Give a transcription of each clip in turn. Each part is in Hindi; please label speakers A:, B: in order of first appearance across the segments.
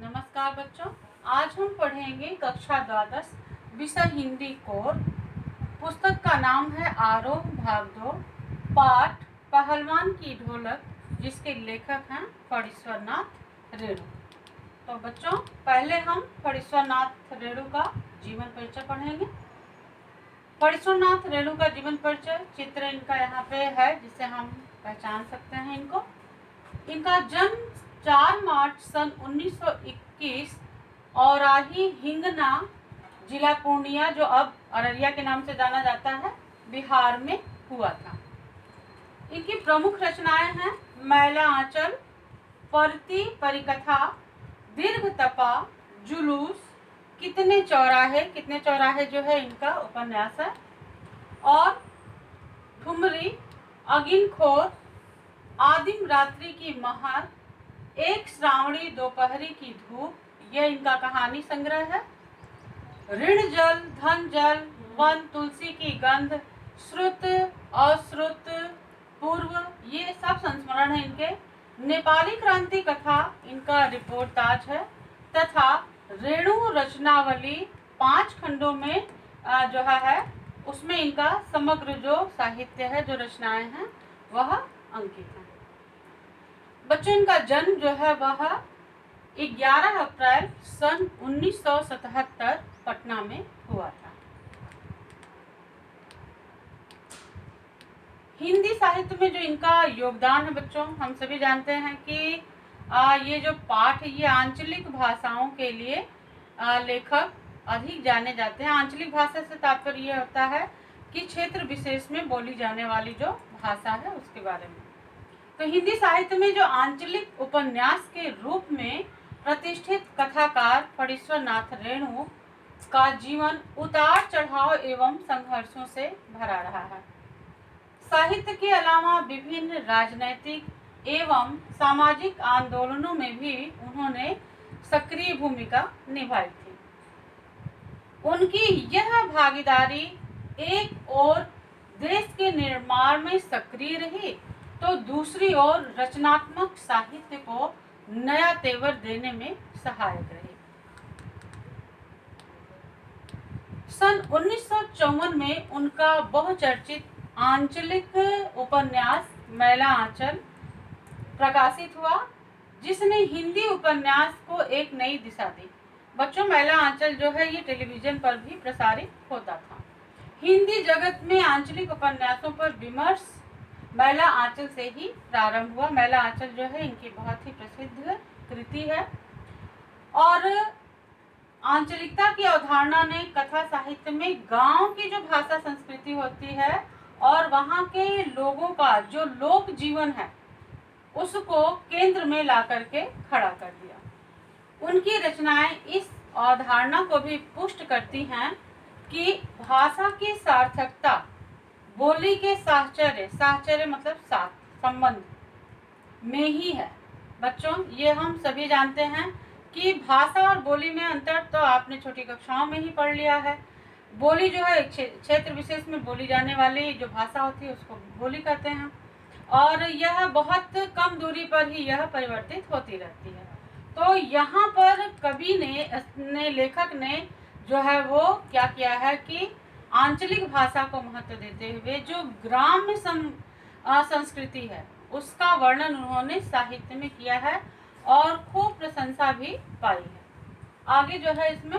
A: नमस्कार बच्चों, आज हम पढ़ेंगे कक्षा द्वादश विषय हिंदी कोर। पुस्तक का नाम है आरोह भाग 2, पाठ पहलवान की ढोलक, जिसके लेखक हैं फणीश्वर नाथ रेणु। तो बच्चों, पहले हम फणीश्वर नाथ रेणु का जीवन परिचय पढ़ेंगे। फणीश्वर नाथ रेणु का जीवन परिचय चित्र इनका यहाँ पे है, जिससे हम पहचान सकते हैं इनको। इनका जन्म 4 मार्च सन 1921 औराही हिंगना, जिला पूर्णिया, जो अब अररिया के नाम से जाना जाता है, बिहार में हुआ था। इनकी प्रमुख रचनाएं हैं मैला आंचल, परती परिकथा, दीर्घ तपा, जुलूस, कितने चौराहे जो है इनका उपन्यास है, और ठुमरी, अगिनखोर, आदिम रात्रि की महर, एक श्रावणी दोपहरी की धूप, यह इनका कहानी संग्रह है। ऋण जल, धन जल, वन, तुलसी की गंध, श्रुत, अश्रुत, पूर्व, ये सब संस्मरण है इनके। नेपाली क्रांति कथा इनका रिपोर्टाज है, तथा रेणु रचनावली 5 खंडों में जो है उसमें इनका समग्र जो साहित्य है, जो रचनाएं हैं, वह अंकित है। बच्चों, इनका जन्म जो है वह 11 अप्रैल सन 1977 पटना में हुआ था। हिंदी साहित्य में जो इनका योगदान है बच्चों, हम सभी जानते हैं कि ये जो पाठ है ये आंचलिक भाषाओं के लिए लेखक अधिक जाने जाते हैं। आंचलिक भाषा से तात्पर्य ये होता है कि क्षेत्र विशेष में बोली जाने वाली जो भाषा है उसके बारे में। तो हिंदी साहित्य में जो आंचलिक उपन्यास के रूप में प्रतिष्ठित कथाकार फणीश्वर नाथ रेणु का जीवन उतार चढ़ाव एवं संघर्षों से भरा रहा है। साहित्य के अलावा विभिन्न राजनैतिक एवं सामाजिक आंदोलनों में भी उन्होंने सक्रिय भूमिका निभाई थी। उनकी यह भागीदारी एक ओर देश के निर्माण में सक्रिय रही, तो दूसरी ओर रचनात्मक साहित्य को नया तेवर देने में सहायक रही। सन 1954 में उनका बहुचर्चित आंचलिक उपन्यास मैला आंचल प्रकाशित हुआ, जिसने हिंदी उपन्यास को एक नई दिशा दी। बच्चों, मैला आंचल जो है ये टेलीविजन पर भी प्रसारित होता था। हिंदी जगत में आंचलिक उपन्यासों पर विमर्श मैला आंचल से ही प्रारंभ हुआ। मैला आंचल जो है इनकी बहुत ही प्रसिद्ध कृति है, और आंचलिकता की अवधारणा ने कथा साहित्य में गांव की जो भाषा संस्कृति होती है और वहां के लोगों का जो लोक जीवन है उसको केंद्र में ला करके खड़ा कर दिया। उनकी रचनाएं इस अवधारणा को भी पुष्ट करती हैं कि भाषा की सार्थकता बोली के साहचर्य मतलब साथ, संबंध में ही है। बच्चों, ये हम सभी जानते हैं कि भाषा और बोली में अंतर तो आपने छोटी कक्षाओं में ही पढ़ लिया है। बोली जो है क्षेत्र विशेष में बोली जाने वाली जो भाषा होती है उसको बोली कहते हैं, और यह बहुत कम दूरी पर ही यह परिवर्तित होती रहती है। तो यहाँ पर कवि ने लेखक ने जो है वो क्या किया है कि आंचलिक भाषा को महत्व देते हुए जो ग्राम्य संस्कृति है उसका वर्णन उन्होंने साहित्य में किया है और खूब प्रशंसा भी पाई है। आगे जो है इसमें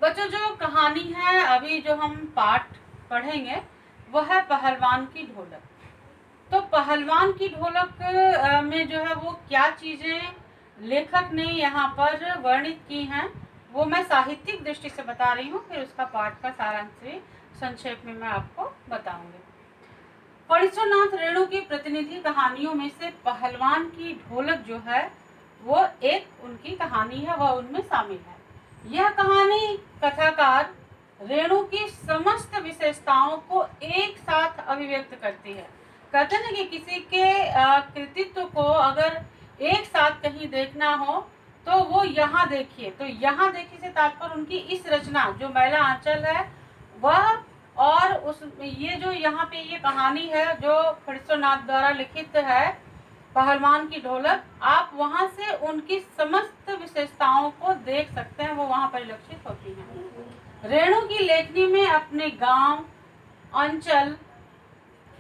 A: बच्चों जो कहानी है, अभी जो हम पाठ पढ़ेंगे वह है पहलवान की ढोलक। तो पहलवान की ढोलक में जो है वो क्या चीजें लेखक ने यहाँ पर वर्णित की हैं वो मैं साहित्यिक दृष्टि से बता रही हूँ, फिर उसका पाठ का सारांश भी संक्षेप में मैं आपको बताऊंगी। फणीश्वर नाथ रेणु की प्रतिनिधि कहानियों में से पहलवान की ढोलक जो है वो एक उनकी कहानी है, वह उनमें शामिल है। यह कहानी कथाकार रेणु की समस्त विशेषताओं को एक साथ अभिव्यक्त करती है। कहते हैं कि किसी के कृतित्व को अगर एक साथ कहीं देखना हो तो वो यहाँ देखिए। तो यहाँ देखिए से तात्पर्य उनकी इस रचना जो मैला आंचल है वह, और उस ये जो यहाँ पे ये कहानी है जो फणीश्वर नाथ द्वारा लिखित है पहलवान की ढोलक, आप वहां से उनकी समस्त विशेषताओं को देख सकते हैं, वो वहाँ परिलक्षित होती हैं। रेणु की लेखनी में अपने गांव, अंचल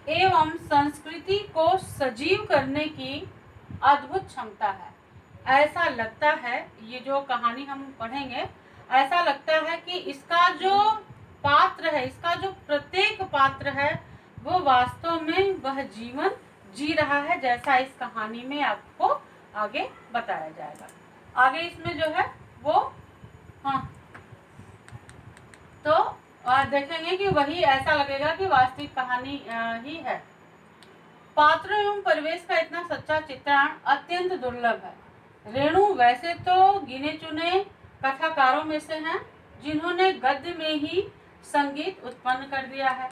A: एवं संस्कृति को सजीव करने की अद्भुत क्षमता है। ऐसा लगता है, ये जो कहानी हम पढ़ेंगे, ऐसा लगता है कि इसका जो पात्र है, इसका जो प्रत्येक पात्र है, वो वास्तव में वह जीवन जी रहा है, जैसा इस कहानी में आपको आगे बताया जाएगा। आगे इसमें जो है वो तो देखेंगे कि वही ऐसा लगेगा कि वास्तविक कहानी ही है। पात्र एवं परिवेश का इतना सच्चा चित्रण अत्यंत दुर्लभ है। रेणु वैसे तो गिने चुने कथाकारों में से हैं जिन्होंने गद्य में ही संगीत उत्पन्न कर दिया है,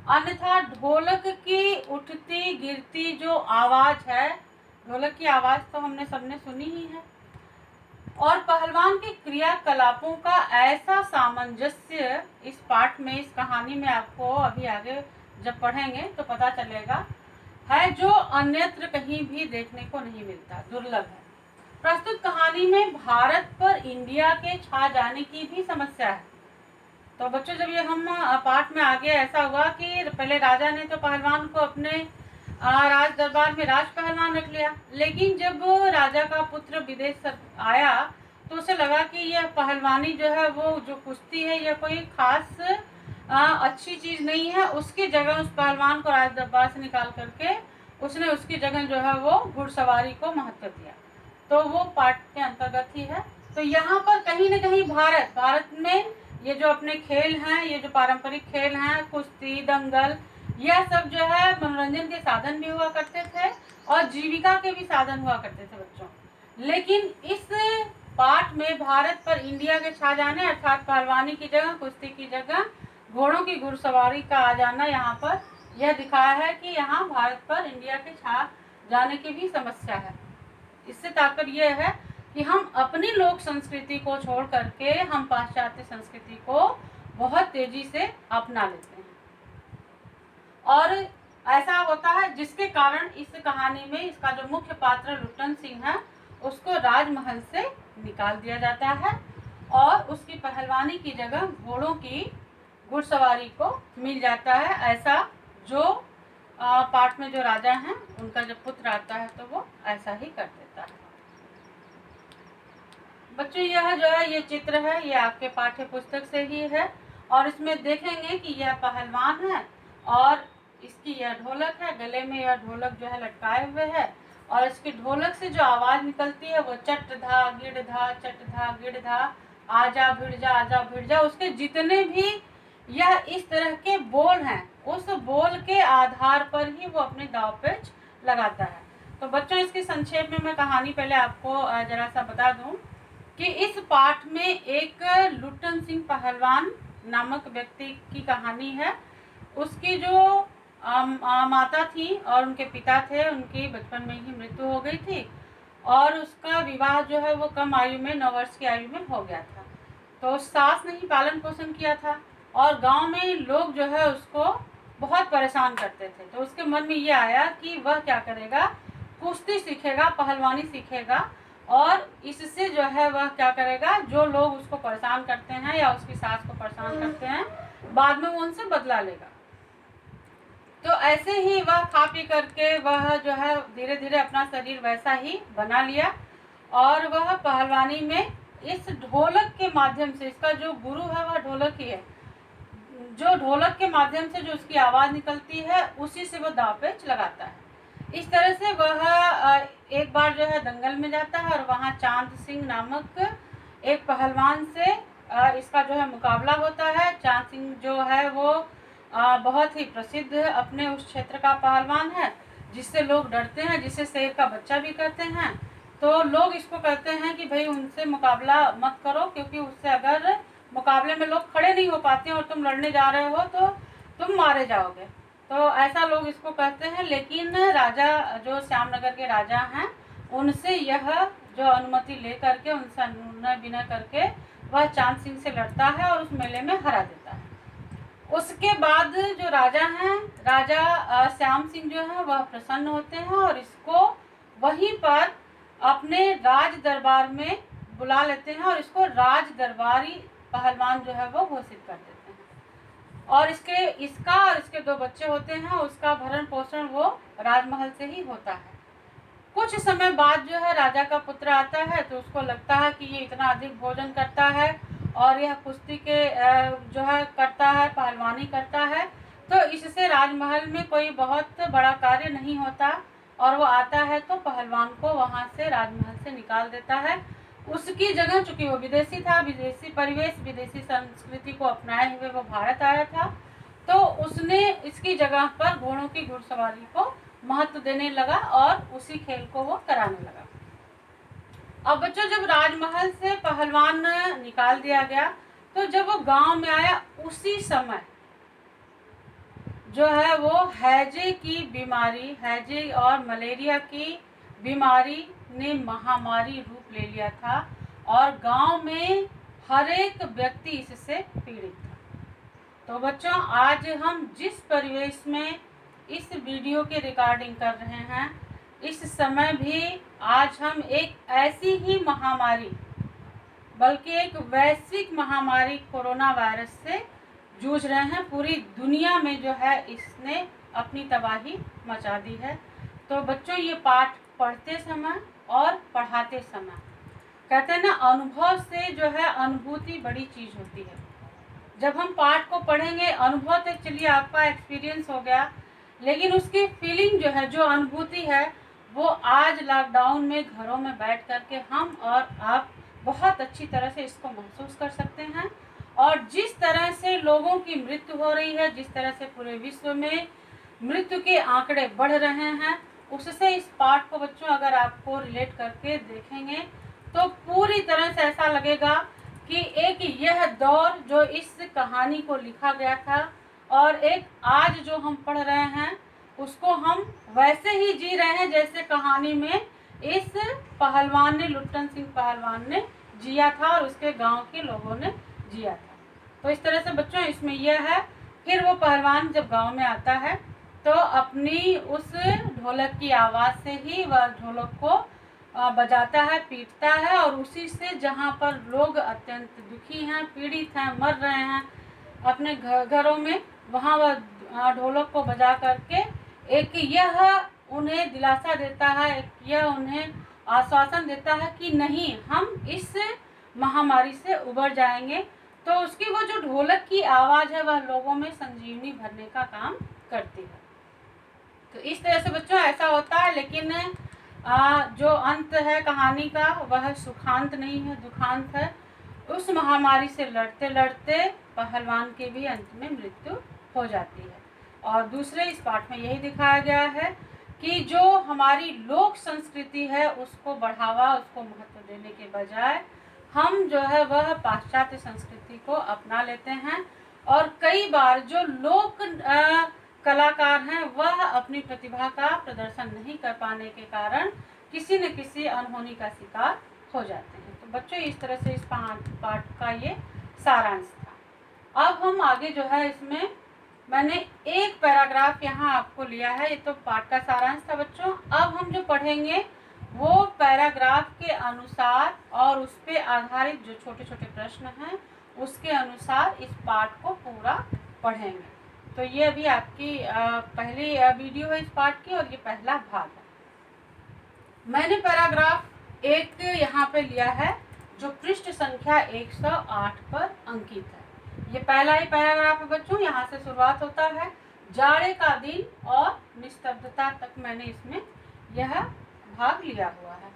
A: अन्यथा ढोलक की उठती गिरती जो आवाज है, ढोलक की आवाज तो हमने सबने सुनी ही है, और पहलवान के क्रियाकलापों का ऐसा सामंजस्य इस पाठ में, इस कहानी में आपको अभी आगे जब पढ़ेंगे तो पता चलेगा, है जो अन्यत्र कहीं भी देखने को नहीं मिलता, दुर्लभ है। प्रस्तुत कहानी में भारत पर इंडिया के छा जाने की भी समस्या है। तो बच्चों, जब ये हम पाठ में आगे ऐसा हुआ कि पहले राजा ने तो पहलवान को अपने राज दरबार में राज पहलवान रख लिया, लेकिन जब राजा का पुत्र विदेश आया तो उसे लगा कि यह पहलवानी जो है, वो जो कुश्ती है, यह कोई खास अच्छी चीज नहीं है। उसकी जगह उस पहलवान को राज दरबार से निकाल करके उसने उसकी जगह जो है वो घुड़सवारी को महत्व दिया। तो वो पाठ के अंतर्गत ही है। तो यहाँ पर कहीं न कहीं भारत में ये जो अपने खेल हैं, ये जो पारंपरिक खेल हैं, कुश्ती, दंगल, यह सब जो है मनोरंजन के साधन भी हुआ करते थे और जीविका के भी साधन हुआ करते थे बच्चों। लेकिन इस पाठ में भारत पर इंडिया के छा जाने, अर्थात पहलवानी की जगह, कुश्ती की जगह घोड़ों की घुड़सवारी का आ जाना, यहाँ पर यह दिखाया है कि यहाँ भारत पर इंडिया के छा जाने की भी समस्या है। इससे तात्पर्य यह है कि हम अपनी लोक संस्कृति को छोड़ करके हम पाश्चात्य संस्कृति को बहुत तेजी से अपना लेते हैं, और ऐसा होता है जिसके कारण इस कहानी में इसका जो मुख्य पात्र लुट्टन सिंह है, उसको राजमहल से निकाल दिया जाता है और उसकी पहलवानी की जगह घोड़ों की घुड़सवारी को मिल जाता है। ऐसा जो पाठ में जो राजा हैं, उनका जब पुत्र आता है तो वो ऐसा ही कर देता है। बच्चों, यह जो है ये चित्र है, ये आपके पाठ्य पुस्तक से ही है, और इसमें देखेंगे कि यह पहलवान है और इसकी यह ढोलक है, गले में यह ढोलक जो है लटकाए हुए है, और इसकी ढोलक से जो आवाज निकलती है वो चट धा गिड़ धा, चट धा गिड़ धा, आजा भिड़ जा, उसके जितने भी यह इस तरह के बोल हैं, उस बोल के आधार पर ही वो अपने दाव पेच लगाता है। तो बच्चों, इसकी संक्षेप में मैं कहानी पहले आपको जरा सा बता दूं कि इस पाठ में एक लुट्टन सिंह पहलवान नामक व्यक्ति की कहानी है। उसकी जो माता थी और उनके पिता थे, उनकी बचपन में ही मृत्यु हो गई थी, और उसका विवाह जो है वो कम आयु में, 9 वर्ष की आयु में हो गया था। तो सास ने ही पालन पोषण किया था, और गांव में लोग जो है उसको बहुत परेशान करते थे। तो उसके मन में ये आया कि वह क्या करेगा, कुश्ती सीखेगा, पहलवानी सीखेगा, और इससे जो है वह क्या करेगा, जो लोग उसको परेशान करते हैं या उसकी सास को परेशान करते हैं, बाद में वो उनसे बदला लेगा। तो ऐसे ही वह खा पी करके वह जो है धीरे धीरे अपना शरीर वैसा ही बना लिया, और वह पहलवानी में इस ढोलक के माध्यम से, इसका जो गुरु है वह ढोलक ही है, जो ढोलक के माध्यम से जो उसकी आवाज निकलती है उसी से वह दाव पेच लगाता है। इस तरह से वह एक बार जो है दंगल में जाता है, और वहाँ चांद सिंह नामक एक पहलवान से इसका जो है मुकाबला होता है। चांद सिंह जो है वो बहुत ही प्रसिद्ध अपने उस क्षेत्र का पहलवान है, जिससे लोग डरते हैं, जिसे शेर का बच्चा भी कहते हैं। तो लोग इसको कहते हैं कि भाई उनसे मुकाबला मत करो, क्योंकि उससे अगर मुकाबले में लोग खड़े नहीं हो पाते हैं और तुम लड़ने जा रहे हो तो तुम मारे जाओगे। तो ऐसा लोग इसको कहते हैं। लेकिन राजा, जो श्यामनगर के राजा हैं, उनसे यह जो अनुमति ले करके, उनसे अनुनय विनय करके वह चांद सिंह से लड़ता है और उस मेले में हरा देता है। उसके बाद जो राजा हैं, राजा श्याम सिंह जो है वह प्रसन्न होते हैं और इसको वहीं पर अपने राज दरबार में बुला लेते हैं और इसको राज दरबारी पहलवान जो है वो घोषित कर देते हैं। और इसका और इसके 2 बच्चे होते हैं, उसका भरण पोषण वो राजमहल से ही होता है। कुछ समय बाद जो है राजा का पुत्र आता है, तो उसको लगता है कि ये इतना अधिक भोजन करता है और यह कुश्ती के जो है करता है, पहलवानी करता है, तो इससे राजमहल में कोई बहुत बड़ा कार्य नहीं होता। और वो आता है तो पहलवान को वहाँ से राजमहल से निकाल देता है। उसकी जगह, चूंकि वो विदेशी था, विदेशी परिवेश, विदेशी संस्कृति को अपनाए हुए वो भारत आया था, तो उसने इसकी जगह पर घोड़ों की घुड़सवारी को महत्व देने लगा और उसी खेल को वो कराने लगा। अब बच्चों, जब राजमहल से पहलवान निकाल दिया गया, तो जब वो गांव में आया, उसी समय जो है वो हैजे और मलेरिया की बीमारी ने महामारी रूप ले लिया था और गांव में हर एक व्यक्ति इससे पीड़ित था। तो बच्चों, आज हम जिस परिवेश में इस वीडियो के रिकॉर्डिंग कर रहे हैं, इस समय भी आज हम एक ऐसी ही महामारी, बल्कि एक वैश्विक महामारी कोरोना वायरस से जूझ रहे हैं। पूरी दुनिया में जो है इसने अपनी तबाही मचा दी है। तो बच्चों, ये पाठ पढ़ते समय और पढ़ाते समय कहते हैं ना, अनुभव से जो है अनुभूति बड़ी चीज़ होती है। जब हम पाठ को पढ़ेंगे, अनुभव तो चलिए आपका एक्सपीरियंस हो गया, लेकिन उसकी फीलिंग जो है, जो अनुभूति है, वो आज लॉकडाउन में घरों में बैठ करके हम और आप बहुत अच्छी तरह से इसको महसूस कर सकते हैं। और जिस तरह से लोगों की मृत्यु हो रही है, जिस तरह से पूरे विश्व में मृत्यु के आंकड़े बढ़ रहे हैं, उससे इस पाठ को बच्चों अगर आपको रिलेट करके देखेंगे तो पूरी तरह से ऐसा लगेगा कि एक यह दौर जो इस कहानी को लिखा गया था और एक आज जो हम पढ़ रहे हैं, उसको हम वैसे ही जी रहे हैं जैसे कहानी में इस पहलवान ने, लुट्टन सिंह पहलवान ने जिया था और उसके गांव के लोगों ने जिया था। तो इस तरह से बच्चों इसमें यह है, फिर वो पहलवान जब गांव में आता है तो अपनी उस ढोलक की आवाज़ से ही वह ढोलक को बजाता है, पीटता है, और उसी से जहाँ पर लोग अत्यंत दुखी हैं, पीड़ित हैं, मर रहे हैं अपने घरों में, वहाँ वह ढोलक को बजा करके एक यह उन्हें दिलासा देता है, एक यह उन्हें आश्वासन देता है कि नहीं, हम इस महामारी से उबर जाएंगे। तो उसकी वो जो ढोलक की आवाज़ है, वह लोगों में संजीवनी भरने का काम करती है। तो इस तरह से बच्चों ऐसा होता है, लेकिन जो अंत है कहानी का वह सुखांत नहीं है, दुखांत है। उस महामारी से लड़ते लड़ते पहलवान के भी अंत में मृत्यु हो जाती है। और दूसरे इस पाठ में यही दिखाया गया है कि जो हमारी लोक संस्कृति है, उसको बढ़ावा, उसको महत्व देने के बजाय हम जो है वह पाश्चात्य संस्कृति को अपना लेते हैं। और कई बार जो लोक कलाकार हैं, वह अपनी प्रतिभा का प्रदर्शन नहीं कर पाने के कारण किसी न किसी अनहोनी का शिकार हो जाते हैं। तो बच्चों, इस तरह से इस पाठ का ये सारांश था। अब हम आगे जो है, इसमें मैंने एक पैराग्राफ यहाँ आपको लिया है, ये तो पाठ का सारांश था बच्चों। अब हम जो पढ़ेंगे वो पैराग्राफ के अनुसार और उस पे आधारित जो छोटे छोटे प्रश्न हैं उसके अनुसार इस पाठ को पूरा पढ़ेंगे। तो ये अभी आपकी पहली वीडियो है इस पाठ की और ये पहला भाग है। मैंने पैराग्राफ 1 यहाँ पे लिया है जो पृष्ठ संख्या 108 पर अंकित है। ये पहला ही पैराग्राफ है बच्चों, यहाँ से शुरुआत होता है। जाड़े का दिन और निस्तब्धता तक मैंने इसमें यह भाग लिया हुआ है।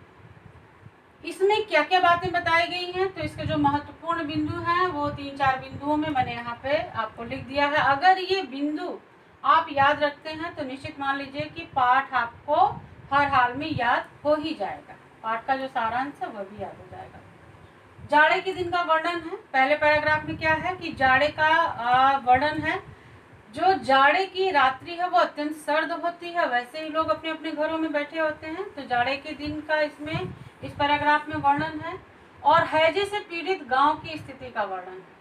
A: इसमें क्या क्या बातें बताई गई हैं, तो इसके जो महत्वपूर्ण बिंदु हैं वो 3-4 बिंदुओं में मैंने यहाँ पे आपको लिख दिया है। अगर ये बिंदु आप याद रखते हैं तो निश्चित मान लीजिए कि पाठ आपको हर हाल में याद हो ही जाएगा। पाठ का जो सारांश है वह भी याद हो जाएगा। जाड़े के दिन का वर्णन है। पहले पैराग्राफ में क्या है कि जाड़े का वर्णन है। जो जाड़े की रात्रि है वो अत्यंत सर्द होती है, वैसे ही लोग अपने अपने घरों में बैठे होते हैं। तो जाड़े के दिन का इसमें इस पैराग्राफ में वर्णन है। और हैजे से पीड़ित गांव की स्थिति का वर्णन है।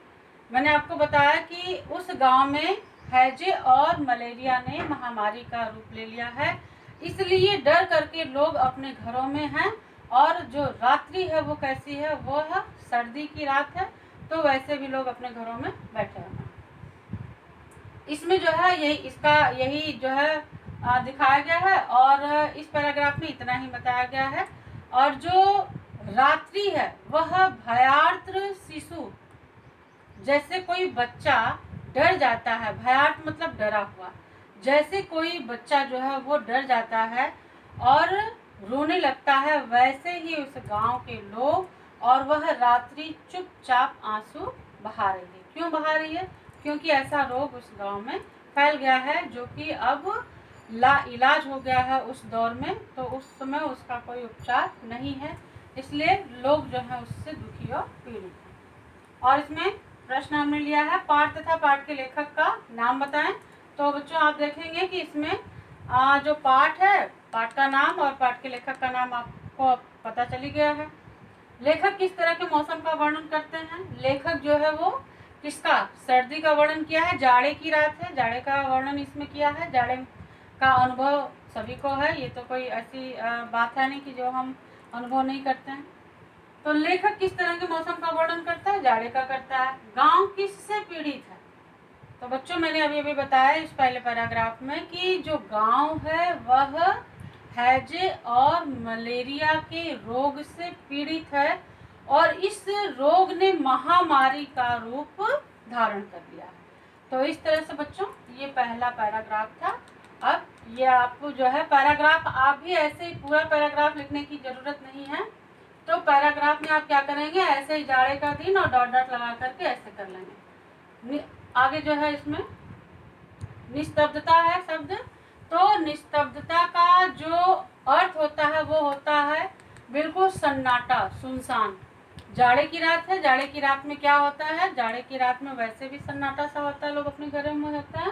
A: मैंने आपको बताया कि उस गांव में हैजे और मलेरिया ने महामारी का रूप ले लिया है, इसलिए डर करके लोग अपने घरों में हैं और जो रात्रि है वो कैसी है, वो है सर्दी की रात है, तो वैसे भी लोग अपने घरों में बैठे हुए हैं। इसमें जो है यही जो है दिखाया गया है, और इस पैराग्राफ में इतना ही बताया गया है। और जो रात्रि है वह भयार्त्र शिशु, जैसे कोई बच्चा डर जाता है, भयार्थ मतलब डरा हुआ, जैसे कोई बच्चा जो है वो डर जाता है और रोने लगता है, वैसे ही उस गांव के लोग और वह रात्रि चुपचाप आंसू बहा रही है। क्यों बहा रही है? क्योंकि ऐसा रोग उस गांव में फैल गया है जो कि अब ला इलाज हो गया है उस दौर में, तो उस समय उसका कोई उपचार नहीं है, इसलिए लोग जो है उससे दुखी और पीड़ित हैं। और इसमें प्रश्न हमने लिया है, पाठ तथा पाठ के लेखक का नाम बताएं। तो बच्चों आप देखेंगे कि इसमें जो पाठ है, पाठ का नाम और पाठ के लेखक का नाम आपको पता चली गया है। लेखक किस तरह के मौसम का वर्णन करते हैं? लेखक जो है वो किसका, सर्दी का वर्णन किया है, जाड़े की रात है, जाड़े का वर्णन इसमें किया है, जाड़े का अनुभव सभी को है, ये तो कोई ऐसी बात है नहीं कि जो हम अनुभव नहीं करते हैं। तो लेखक किस तरह के मौसम का वर्णन करता है? जाड़े का करता है। गांव किससे पीड़ित है? तो बच्चों मैंने अभी बताया इस पहले पैराग्राफ में कि जो गांव है वह हैजे और मलेरिया के रोग से पीड़ित है, और इस रोग ने महामारी का रूप धारण कर लिया है। तो इस तरह से बच्चों ये पहला पैराग्राफ था। अब ये आपको जो है पैराग्राफ, आप भी ऐसे ही पूरा पैराग्राफ लिखने की जरूरत नहीं है, तो पैराग्राफ में आप क्या करेंगे, ऐसे ही जाड़े का दिन और डॉट डॉट लगा करके ऐसे कर लेंगे। आगे जो है इसमें निस्तब्धता है शब्द, तो निस्तब्धता का जो अर्थ होता है वो होता है बिल्कुल सन्नाटा, सुनसान। जाड़े की रात है, जाड़े की रात में क्या होता है, जाड़े की रात में वैसे भी सन्नाटा सा होता है, लोग अपने घरों में होते हैं,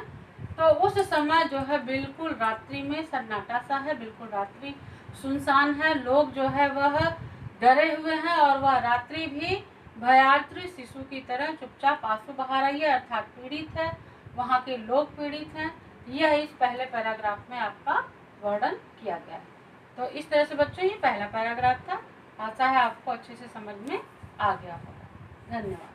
A: तो उस समय जो है बिल्कुल रात्रि में सन्नाटा सा है, बिल्कुल रात्रि सुनसान है, लोग जो है वह डरे हुए हैं, और वह रात्रि भी भयार्त्र शिशु की तरह चुपचाप आंसू बहा रही है, अर्थात पीड़ित है, वहाँ के लोग पीड़ित हैं। यह इस पहले पैराग्राफ में आपका वर्णन किया गया है। तो इस तरह से बच्चों ये पहला पैराग्राफ था। आशा है आपको अच्छे से समझ में आ गया होगा। धन्यवाद।